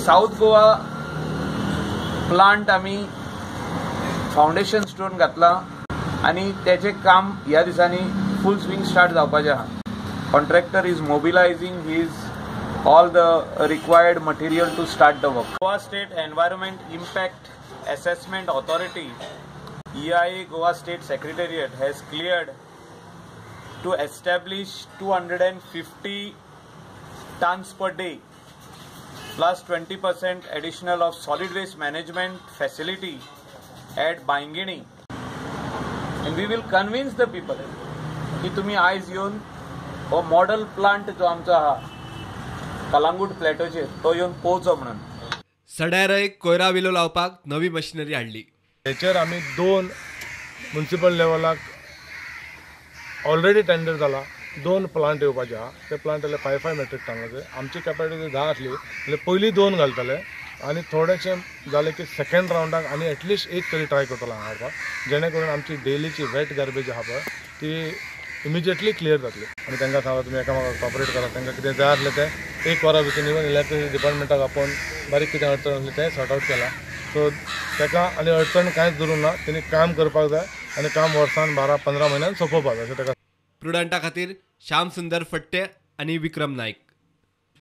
South Goa plant आम्ही foundation stone घातला आणि त्याचे काम ह्या दिसांनी फुल स्विंग स्टार्ट जावपाचें आहा. Contractor is mobilising his all the required material to start the work. Goa State Environment Impact Assessment Authority EIA Goa State Secretariat has cleared to establish 250 tons per day plus 20% additional of solid waste management facility at Baingini, and we will convince the people की तुम्ही आयज येऊन हो model plant जो आमचा हा कलांगूट प्लॅटोचेर तो येवन पोवचो म्हणून. सड्यारय कोयरा विलो लावपाक नवी मशिनरी हाडली. हेचेर आमी 2 म्युनिसिपल लेवलाक ऑलरेडी टेंडर जाला. 2 प्लांट येवपाचे आहा. ते प्लांट जाल्यार 5 मेट्रीक टनाचे. आमची कॅपॅसिटी 10 आसली जाल्यार पयलीं 2 घालतले आनी थोडेशें जालें की सेकंड रावंडाक आनी एटलिस्ट एक तरी ट्राय करतलो हांगा हाडपाक, जेणे करून आमची डेलीची वेट गार्बेज आहा पळय ती इमिजिएटली क्लियर जातली. आनी तांकां सांगता तुमी एकामेकाक कॉपरेट करा. तांकां कितें जाय आसलें तें 1 वरा भितर इवन इलेक्ट्रिसिटी डिपार्टमेंटाक आपोवन बारीक कितें अडचण आसली तें सॉर्ट आवट केलां. सो ताका आनी अडचण कांयच धरून ना. तेणी काम करपाक जाय आनी काम वर्सान 12-15 म्हयन्यान सोंपोवपाक जाय अशें ताका. प्रुडंटा खातीर श्याम सुंदर फट्टे आनी विक्रम नायक.